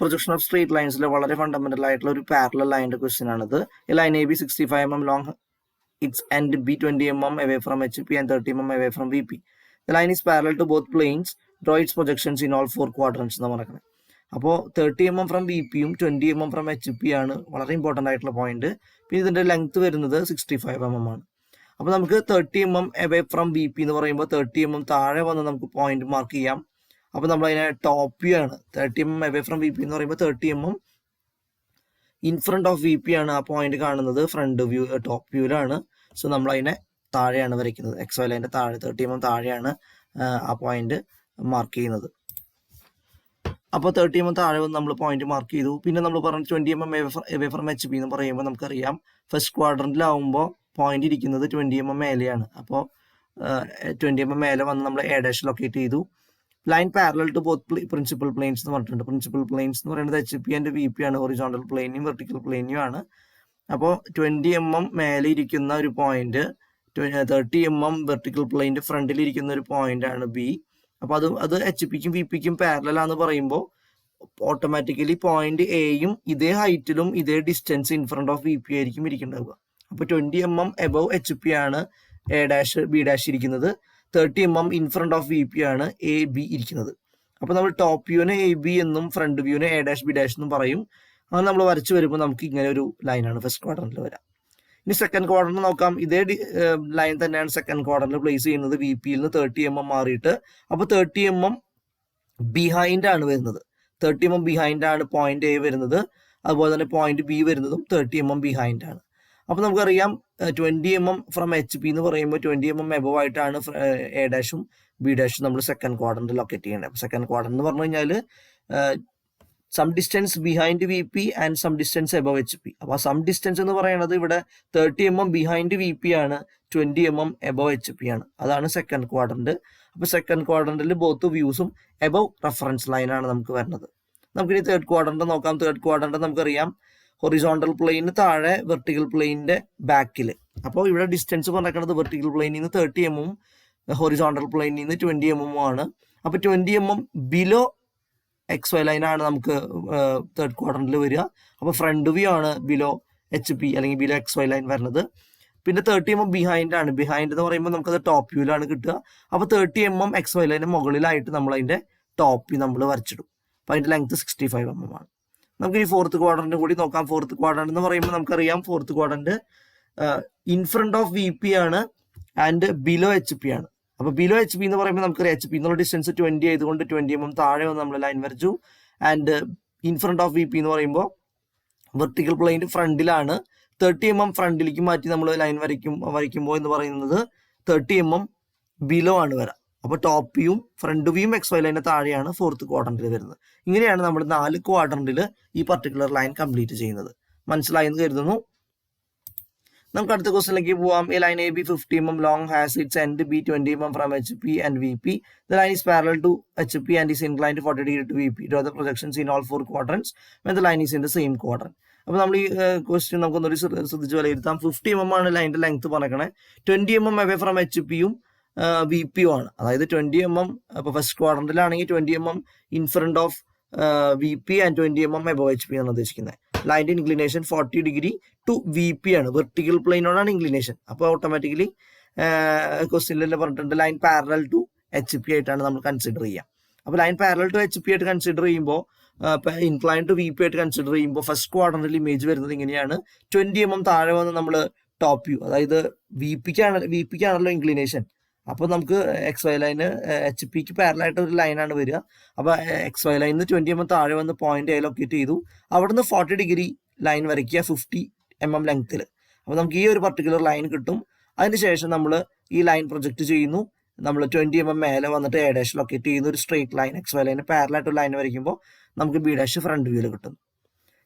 Projection of straight ലൈൻസിലെ വളരെ fundamental ആയിട്ടുള്ള ഒരു പാരലൽ ലൈനിന്റെ ക്വസ്റ്റ്യൻ ആണിത്. ഈ line A B 65 mm long, its end B 20 mm away from HP and 30 mm away from VP. The line is parallel to both planes. Draw its projections in all four quadrants എന്ന് പറയുന്നത്. അപ്പോൾ 30 mm from B പിയും 20 mm from HP ആണ് വളരെ important ആയിട്ടുള്ള point. പിന്നെ ഇതിന്റെ length വരുന്നത് 65 mm ആണ്. അപ്പോൾ നമുക്ക് 30 mm away from B P എന്ന് പറയുമ്പോൾ 30 mm താഴെ വന്ന് നമുക്ക് പോയിന്റ് മാർക്ക് ചെയ്യാം. അപ്പോൾ നമ്മൾ അതിനെ ടോപ്പ് വ്യൂ ആണ്. 30 mm away from B P എന്ന് പറയുമ്പോൾ 30 mm in front of V P ആണ് ആ പോയിന്റ് കാണുന്നത്. ഫ്രണ്ട് വ്യൂ ടോപ്പ് വ്യൂവിലാണ്. സോ നമ്മൾ അതിനെ താഴെയാണ് വരയ്ക്കുന്നത്. XY ലൈൻ്റെ താഴെ 30 mm താഴെയാണ് ആ പോയിന്റ് മാർക്ക് ചെയ്യുന്നത്. അപ്പോൾ 30 mm താഴെ വന്ന് നമ്മൾ പോയിന്റ് മാർക്ക് ചെയ്തു. പിന്നെ നമ്മൾ പറഞ്ഞു 20 mm എവേ ഫ്രം HP എന്ന് പറയുമ്പോൾ നമുക്കറിയാം ഫസ്റ്റ് ക്വാഡ്രന്റിലാവുമ്പോൾ പോയിന്റ് ഇരിക്കുന്നത് 20 mm മേലെയാണ്. അപ്പോൾ 20 mm മേലെ വന്ന് നമ്മൾ എ ഡാഷ് ലൊക്കേറ്റ് ചെയ്തു. Line parallel to both principal planes എന്ന് പറഞ്ഞിട്ടുണ്ട്. പ്രിൻസിപ്പൽ പ്ലെയിൻസ് എന്ന് പറയുന്നത് HP ആൻഡ് VP ആണ്. ഹൊറിസോണ്ടൽ പ്ലെയിനും വെർട്ടിക്കൽ പ്ലെയിനും ആണ്. അപ്പോൾ 20 mm മേലെ ഇരിക്കുന്ന ഒരു പോയിന്റ് 30 mm വെർട്ടിക്കൽ പ്ലെയിൻ്റെ ഫ്രണ്ടിൽ ഇരിക്കുന്ന ഒരു പോയിന്റ് ആണ് B. അപ്പോൾ അത് HP-ക്കും VP-ക്കും പാരലാന്ന് പറയുമ്പോൾ ഓട്ടോമാറ്റിക്കലി പോയിന്റ് എയും ഇതേ ഹൈറ്റിലും ഇതേ distance in front of VP ആയിരിക്കും ഇരിക്കുന്നുണ്ടാവുക. അപ്പോൾ 20 mm എബവ് HP ആണ് എ ഡാഷ് ബി ഡാഷ് ഇരിക്കുന്നത്. 30 mm in front of VP ആണ് AB ഇരിക്കുന്നത്. അപ്പോൾ നമ്മൾ ടോപ്പ് വ്യൂവിനെ AB എന്നും ഫ്രണ്ട് വ്യൂവിനെ എ ഡാഷ് ബി ഡാഷ് എന്നും പറയും. അങ്ങനെ നമ്മൾ വരച്ച് വരുമ്പോൾ നമുക്ക് ഇങ്ങനെ ഒരു ലൈനാണ് ഫസ്റ്റ് ക്വാഡ്രന്റിൽ വരാം. ഇനി സെക്കൻഡ് ക്വാഡ്രന്റ് നോക്കാം. ഇതേ ലൈൻ തന്നെയാണ് സെക്കൻഡ് ക്വാഡ്രന്റിൽ പ്ലേസ് ചെയ്യുന്നത്. VP-യിൽ നിന്ന് 30 mm മാറിയിട്ട്. അപ്പോൾ 30 mm ബിഹൈൻഡ് ആണ് വരുന്നത്. 30 mm ബിഹൈൻഡ് ആണ് പോയിന്റ് എ വരുന്നത്. അതുപോലെ തന്നെ പോയിന്റ് ബി വരുന്നതും 30 mm ബിഹൈൻഡ് ആണ്. അപ്പോൾ നമുക്കറിയാം 20 mm ഫ്രം HP എന്ന് പറയുമ്പോൾ 20 mm എബവ് ആയിട്ടാണ് എ ഡാഷും ബി ഡാഷും നമ്മൾ സെക്കൻഡ് ക്വാഡ്രന്റ് ലൊക്കേറ്റ് ചെയ്യേണ്ടത്. അപ്പോൾ സെക്കൻഡ് ക്വാഡ്രന്റ് എന്ന് പറഞ്ഞു കഴിഞ്ഞാൽ some distance behind VP and some distance above HP. അപ്പോൾ സം ഡിസ്റ്റൻസ് എന്ന് പറയുന്നത് ഇവിടെ 30 mm ബിഹൈൻഡ് VP ആണ്, 20 mm എബവ് HP ആണ്. അതാണ് സെക്കൻഡ് ക്വാഡ്രന്റ്. അപ്പോൾ സെക്കൻഡ് ക്വാഡ്രന്റിൽ ബോത്ത് വ്യൂസും എബവ് റെഫറൻസ് ലൈനാണ് നമുക്ക് വരുന്നത്. നമുക്കിനി തേർഡ് ക്വാഡ്രന്റ് നോക്കാം. തേർഡ് ക്വാഡ്രന്റ് നമുക്കറിയാം ഹൊറിസോണ്ടൽ പ്ലെയിന് താഴെ വെർട്ടിക്കൽ പ്ലെയിനിന്റെ ബാക്കിൽ. അപ്പോൾ ഇവിടെ ഡിസ്റ്റൻസ് പറഞ്ഞിരിക്കുന്നത് വെർട്ടിക്കൽ പ്ലെയിനിൽ നിന്ന് 30 mm ഹൊറിസോണ്ടൽ പ്ലെയിനിൽ നിന്ന് 20 mm ആണ്. അപ്പോൾ 20 mm ബിലോ XY ലൈനാണ് നമുക്ക് തേർഡ് ക്വാഡ്രന്റിൽ വരിക. അപ്പോൾ ഫ്രണ്ട് വ്യൂ ആണ് ബിലോ HP അല്ലെങ്കിൽ ബിലോ XY ലൈൻ വരുന്നത്. പിന്നെ 30 mm ബിഹൈൻഡ് ആണ്. ബിഹൈൻഡ് എന്ന് പറയുമ്പോൾ നമുക്കത് ടോപ്പ് വ്യൂവിലാണ് കിട്ടുക. അപ്പോൾ 30 mm XY ലൈന് മുകളിലായിട്ട് നമ്മൾ അതിൻ്റെ ടോപ്പ് വ്യൂ നമ്മൾ വരച്ചിടും. അപ്പോൾ അതിൻ്റെ ലെങ്ത് 65 mm ആണ്. നമുക്ക് ഈ ഫോർത്ത് ക്വാഡ്രന്റ് കൂടി നോക്കാം. ഫോർത്ത് ക്വാഡ്രന്റ് എന്ന് പറയുമ്പോൾ നമുക്കറിയാം fourth quadrant in front of VP ആണ് ആൻഡ് ബിലോ HP ആണ്. അപ്പോൾ ബിലോ HP എന്ന് പറയുമ്പോൾ നമുക്കറിയാം HP എന്നുള്ള ഡിസ്റ്റൻസ് 20 ആയതുകൊണ്ട് 20 mm താഴെ വന്ന് നമ്മൾ ലൈൻ വരച്ചു. And in front of VP എന്ന് പറയുമ്പോൾ വെർട്ടിക്കൽ പ്ലെയിൻ്റെ ഫ്രണ്ടിലാണ്. 30 mm ഫ്രണ്ടിലേക്ക് മാറ്റി നമ്മൾ ലൈൻ വരയ്ക്കുമ്പോൾ എന്ന് പറയുന്നത് 30 mm ബിലോ ആണ് വരാം. അപ്പോൾ ടോപ്പ് വ്യൂവും ഫ്രണ്ട് വ്യൂവും XY ലൈനിന് താഴെയാണ് ഫോർത്ത് ക്വാഡ്രന്റിൽ വരുന്നത്. ഇങ്ങനെയാണ് നമ്മൾ 4 ക്വാഡ്രന്റിൽ ഈ പർട്ടിക്കുലർ ലൈൻ കംപ്ലീറ്റ് ചെയ്യുന്നത്. മനസ്സിലായെന്ന് കരുതുന്നു. നമുക്ക് അടുത്ത ക്വസ്റ്റ്യനിലേക്ക് പോവാം. A line AB 50 mm long has its end B 20 mm from HP and VP. The line is parallel to HP and is inclined 40 degree to VP. Draw the projections in all four quadrants when the line is in the same quadrant. അപ്പോൾ നമ്മൾ ഈ question നമുക്കൊന്നൊരു ശ്രദ്ധിച്ച് വിലയിരുത്താം. 50 mm ആണ് ലൈനിന്റെ length പറഞ്ഞേക്കണേ. 20 mm away from HP-യും VP-യും ആണ്. അതായത് 20 mm ഇപ്പോൾ ഫസ്റ്റ് ക്വാഡ്രന്റിലാണെങ്കിൽ 20 mm in front of VP and 20 mm above HP എന്നാണ് ഉദ്ദേശിക്കുന്നത്. ലൈൻ്റെ ഇൻക്ലിനേഷൻ 40 degree ടു VP ആണ്. വെർട്ടിക്കൽ പ്ലെയിനോടാണ് ഇൻക്ലിനേഷൻ. അപ്പോൾ ഓട്ടോമാറ്റിക്കലി ക്വസ്റ്റ്യനിൽ പറഞ്ഞിട്ടുണ്ട് ലൈൻ പാരലൽ ടു HP ആയിട്ടാണ് നമ്മൾ കൺസിഡർ ചെയ്യുക. അപ്പോൾ ലൈൻ പാരലൽ ടു HP ആയിട്ട് കൺസിഡർ ചെയ്യുമ്പോൾ ഇൻക്ലൈൻ ടു VP ആയിട്ട് കൺസിഡർ ചെയ്യുമ്പോൾ ഫസ്റ്റ് ക്വാഡ്രന്റിൽ ഇമേജ് വരുന്നത് ഇങ്ങനെയാണ്. 20 mm താഴെ വന്ന് നമ്മൾ ടോപ്പ് വ്യൂ, അതായത് VP-ക്കാണല്ലോ ഇൻക്ലിനേഷൻ. അപ്പോൾ നമുക്ക് XY ലൈന് HP-ക്ക് പാരലായിട്ട് ഒരു ലൈനാണ് വരിക. അപ്പോൾ XY ലൈനിൽ 20 mm താഴെ വന്ന് പോയിന്റ് എ ലൊക്കേറ്റ് ചെയ്തു. അവിടെ നിന്ന് 40 degree ലൈൻ വരയ്ക്കുക 50 mm ലെങ്ത്തിൽ. അപ്പോൾ നമുക്ക് ഈ ഒരു പർട്ടിക്കുലർ ലൈൻ കിട്ടും. അതിനുശേഷം നമ്മൾ ഈ ലൈൻ പ്രൊജക്റ്റ് ചെയ്യുന്നു. നമ്മൾ 20 mm മേലെ വന്നിട്ട് എ ഡാഷ് ലൊക്കേറ്റ് ചെയ്യുന്ന ഒരു സ്ട്രേറ്റ് ലൈൻ XY ലൈന് പാരലായിട്ട് ലൈൻ വരയ്ക്കുമ്പോൾ നമുക്ക് ബി ഡാഷ് ഫ്രണ്ട് വ്യൂവിൽ കിട്ടുന്നു.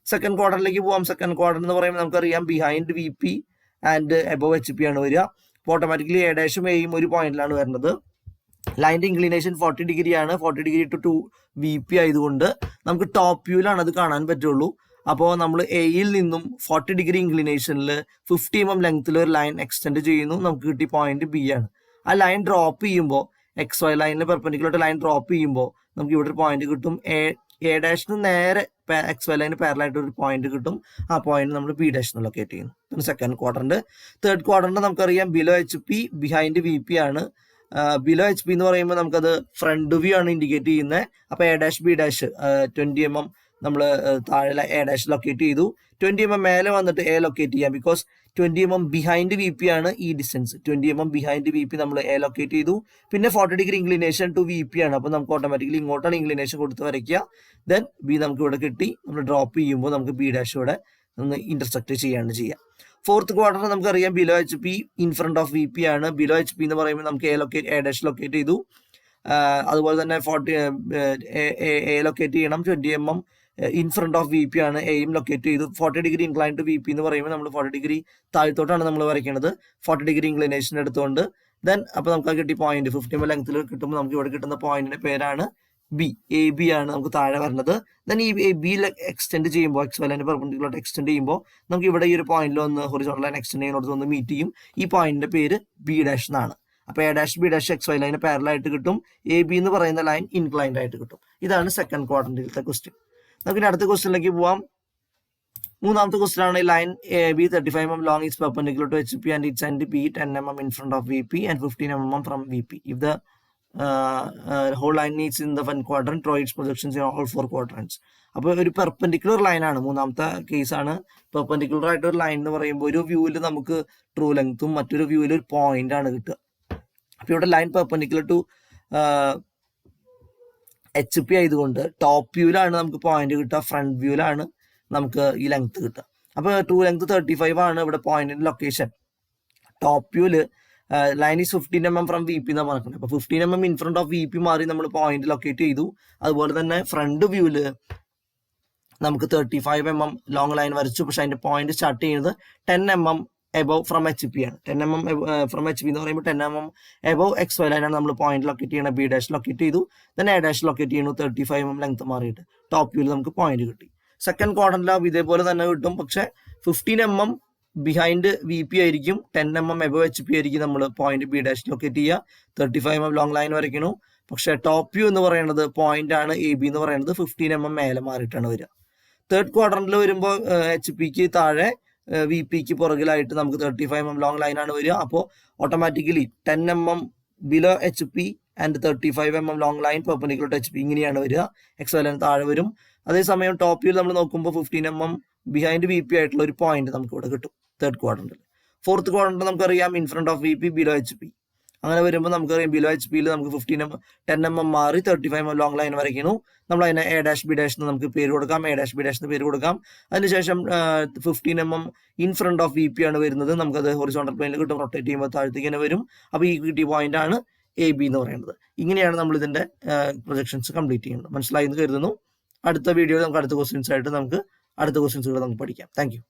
സെക്കൻഡ് ക്വാഡ്രന്റിലേക്ക് പോകാം. സെക്കൻഡ് ക്വാഡ്രന്റ് എന്ന് പറയുമ്പോൾ നമുക്കറിയാം behind VP and above HP ആണ് വരിക. അപ്പോൾ ഓട്ടോമാറ്റിക്കലി എ ഡാഷും എയും ഒരു പോയിന്റിലാണ് വരുന്നത്. ലൈൻ്റെ ഇൻക്ലിനേഷൻ 40 degree ആണ്. 40 degree ടു VP ആയതുകൊണ്ട് നമുക്ക് ടോപ്പ് വ്യൂവിലാണ് അത് കാണാൻ പറ്റുള്ളൂ. അപ്പോൾ നമ്മൾ എയിൽ നിന്നും 40 degree ഇൻക്ലിനേഷനിൽ 50 mm ലെങ്ത്തിൽ ഒരു ലൈൻ എക്സ്റ്റെൻഡ് ചെയ്യുന്നു. നമുക്ക് കിട്ടിയ പോയിന്റ് B ആണ്. ആ ലൈൻ ഡ്രോപ്പ് ചെയ്യുമ്പോൾ XY ലൈനിൽ പെർപെൻഡിക്കുലർ ലൈൻ ഡ്രോപ്പ് ചെയ്യുമ്പോൾ നമുക്ക് ഇവിടെ ഒരു പോയിന്റ് കിട്ടും എ ഡാഷിന് നേരെ XY ലൈന് പാരലായിട്ട് ഒരു പോയിന്റ് കിട്ടും. ആ പോയിന്റ് നമ്മൾ ബി ഡാഷിന് ലൊക്കേറ്റ് ചെയ്യുന്നു. പിന്നെ സെക്കൻഡ് ക്വാഡ്രന്റ്. തേർഡ് ക്വാഡ്രന്റ് നമുക്കറിയാം ബിലോ HP ബിഹൈൻഡ് VP ആണ്. ബിലോ HP എന്ന് പറയുമ്പോൾ നമുക്കത് ഫ്രണ്ട് വ്യൂ ആണ് ഇൻഡിക്കേറ്റ് ചെയ്യുന്നത്. അപ്പോൾ A dash B dash 20 mm നമ്മൾ താഴെ എ ഡാഷ് ലൊക്കേറ്റ് ചെയ്തു. 20 mm മേലെ വന്നിട്ട് എ ലൊക്കേറ്റ് ചെയ്യാം. ബിക്കോസ് 20 mm ബിഹൈൻഡ് VP ആണ് ഈ ഡിസ്റ്റൻസ്. 20 mm ബിഹൈൻഡ് VP നമ്മൾ എ ലൊക്കേറ്റ് ചെയ്തു. പിന്നെ 40 ഡിഗ്രി ഇൻക്ലിനേഷൻ ടു VP ആണ്. അപ്പോൾ നമുക്ക് ഓട്ടോമാറ്റിക്കലി ഇങ്ങോട്ടാണ് ഇൻക്ലിനേഷൻ കൊടുത്ത് വരയ്ക്കുക. ദെൻ ബി നമുക്ക് ഇവിടെ കിട്ടി. നമ്മൾ ഡ്രോപ്പ് ചെയ്യുമ്പോൾ നമുക്ക് ബി ഡാഷ് ഇവിടെ ഒന്ന് ഇന്റർസെക്ട് ചെയ്യാണ് ചെയ്യുക. ഫോർത്ത് ക്വാർട്ടർ നമുക്കറിയാം below HP in front of VP ആണ്. ബിലോ HP എന്ന് പറയുമ്പോൾ നമുക്ക് എ ഡാഷ് ലൊക്കേറ്റ് ചെയ്തു. അതുപോലെ തന്നെ 40 എ ലൊക്കേറ്റ് ചെയ്യണം. 20 mm in front of VP ആണ്. എയും ലൊക്കേറ്റ് ചെയ്തു. 40 ഡിഗ്രി ഇൻക്ലൈൻ ടു VP എന്ന് പറയുമ്പോൾ നമ്മൾ 40 ഡിഗ്രി താഴ്ത്തോട്ടാണ് നമ്മൾ വരയ്ക്കുന്നത്. 40 ഡിഗ്രി ഇൻക്ലിനേഷൻ എടുത്തുകൊണ്ട് ദെൻ അപ്പോൾ നമുക്ക് കിട്ടിയ പോയിന്റ് 50 mm ലെങ്ത്തിൽ കിട്ടുമ്പോൾ നമുക്ക് ഇവിടെ കിട്ടുന്ന പോയിന്റിന്റെ പേരാണ് ബി. AB ആണ് നമുക്ക് താഴെ വരുന്നത്. ദെൻ ഈ ബി എക്സ്റ്റെൻഡ് ചെയ്യുമ്പോൾ XY ലൈന് പെർപെൻഡിക്കുലർ എക്സ്റ്റെൻഡ് ചെയ്യുമ്പോൾ നമുക്ക് ഇവിടെ ഈ ഒരു പോയിന്റിൽ ഒന്ന് ഹൊറിസോണ്ടൽ ലൈൻ എക്സ്റ്റെൻഡ് ചെയ്യുന്നിടത്ത് ഒന്ന് മീറ്റ് ചെയ്യും. ഈ പോയിന്റിന്റെ പേര് ബി ഡാഷ് എന്നാണ്. അപ്പോൾ A dash B dash XY ലൈന് പാരലായിട്ട് കിട്ടും. AB എന്ന് പറയുന്ന ലൈൻ ഇൻക്ലൈൻഡ് ആയിട്ട് കിട്ടും. ഇതാണ് സെക്കൻഡ് ക്വാഡ്രന്റിലത്തെ ക്വസ്റ്റ്യൻ. നമുക്ക് അടുത്ത ക്വസ്റ്റ്യനിലേക്ക് പോവാം. മൂന്നാമത്തെ ക്വസ്റ്റ്യൻ ആണ് line AB 35 mm long is perpendicular to HP and its end B 10 mm in front of VP and 15 mm from VP. If the whole line is in the one quadrant, draw its projections in all four quadrants. അപ്പോൾ ഒരു perpendicular line ആണ്. മൂന്നാമത്തെ കേസാണ്. Perpendicular ആയിട്ട് ഒരു line എന്ന് പറയുമ്പോൾ ഒരു വ്യൂവിൽ നമുക്ക് ട്രൂ ലെങ്ത്തും മറ്റൊരു വ്യൂവിൽ ഒരു പോയിന്റ് ആണ് കിട്ടുക. അപ്പോൾ ഇവിടെ ലൈൻ പെർപെൻഡിക്കുലർ ടു HP ആയതുകൊണ്ട് ടോപ്പ് വ്യൂവിലാണ് നമുക്ക് പോയിന്റ് കിട്ടുക, ഫ്രണ്ട് വ്യൂവിലാണ് നമുക്ക് ഈ ലെങ്ത് കിട്ടുക. അപ്പോൾ ട്രൂ ലെങ്ത് 35 ആണ് ഇവിടെ പോയിന്റിന്റെ ലൊക്കേഷൻ. ടോപ്പ് വ്യൂവിൽ line is 15 mm from VP എന്നാണ് പറഞ്ഞത്. അപ്പോൾ 15 mm in front of VP മാറി നമ്മൾ പോയിന്റ് ലൊക്കേറ്റ് ചെയ്തു. അതുപോലെ തന്നെ ഫ്രണ്ട് വ്യൂവിൽ നമുക്ക് 35 mm ലോങ് ലൈൻ വരച്ചു. പക്ഷെ അതിന്റെ പോയിന്റ് സ്റ്റാർട്ട് ചെയ്യുന്നത് 10 mm എബവ് ഫ്രം HP ആണ്. 10 mm ഫ്രം HP എന്ന് പറയുമ്പോൾ 10 mm എബവ് XY ലൈനാണ് നമ്മൾ പോയിന്റ് ലൊക്കേറ്റ് ചെയ്യണം. ബി ഡാഷ് ലൊക്കേറ്റ് ചെയ്തു. ദെൻ എ ഡാഷ് ലൊക്കേറ്റ് ചെയ്യുന്നു. 35 mm ലെങ്ത് മാറിയിട്ട് ടോപ്പ് വ്യൂവിൽ നമുക്ക് പോയിന്റ് കിട്ടി. സെക്കൻഡ് ക്വാഡ്രന്റിലാവും ഇതേപോലെ തന്നെ കിട്ടും. പക്ഷെ 15 mm ബിഹൈൻഡ് VP ആയിരിക്കും. 10 mm എബവ് HP ആയിരിക്കും നമ്മൾ പോയിന്റ് ബി ഡാഷ് ലൊക്കേറ്റ് ചെയ്യുക. 35 mm ലോങ് ലൈൻ വരയ്ക്കുന്നു. പക്ഷെ ടോപ്പ് വ്യൂ എന്ന് പറയുന്നത് പോയിന്റ് ആണ് AB എന്ന് പറയുന്നത് 15 mm മേലെ മാറിയിട്ടാണ് വരിക. തേർഡ് ക്വാഡ്രന്റിൽ വരുമ്പോൾ HPക്ക് താഴെ VPക്ക് പുറകിലായിട്ട് നമുക്ക് 35 mm ലോങ് ലൈൻ ആണ് വരിക. അപ്പോൾ automatically 10 mm below HP and 35 mm long line perpendicular to HP ഇങ്ങനെയാണ് വരിക. XY ലൈൻ താഴെ വരും. അതേസമയം ടോപ്പ് വ്യൂ നമ്മൾ നോക്കുമ്പോൾ 15 mm ബിഹൈൻഡ് VP ആയിട്ടുള്ള ഒരു പോയിന്റ് നമുക്ക് ഇവിടെ കിട്ടും തേർഡ് ക്വാഡ്രന്റിൽ. ഫോർത്ത് ക്വാഡ്രന്റ് നമുക്കറിയാം in front of VP below HP. അങ്ങനെ വരുമ്പോൾ നമുക്കറിയാം ബിലോ HPയിൽ നമുക്ക് 10 mm മാറി 35 mm ലോങ് ലൈൻ വരയ്ക്കുന്നു. നമ്മൾ അതിനെ എ ഡാഷ് ബി ഡാഷ് എന്ന് നമുക്ക് പേര് കൊടുക്കാം. എ ഡാഷ് ബി ഡാഷ് എന്ന് പേര് കൊടുക്കാം. അതിനുശേഷം 15 mm in front of VP ആണ് വരുന്നത്. നമുക്കത് ഹൊറിസോണ്ടൽ പ്ലെയിനിൽ കിട്ടും. റൊട്ടേറ്റ് ചെയ്യുമ്പോൾ താഴത്തേക്ക് തന്നെ വരും. അപ്പോൾ ഈ കിട്ടിയ പോയിന്റ് ആണ് AB എന്ന് പറയുന്നത്. ഇങ്ങനെയാണ് നമ്മൾ ഇതിന്റെ പ്രൊജക്ഷൻസ് കംപ്ലീറ്റ് ചെയ്യുന്നത്. മനസ്സിലായി എന്ന് കരുതുന്നു. അടുത്ത വീഡിയോയിൽ നമുക്ക് അടുത്ത ക്വസ്റ്റ്യൻസ് ആയിട്ട് നമുക്ക് പഠിക്കാം. Thank you.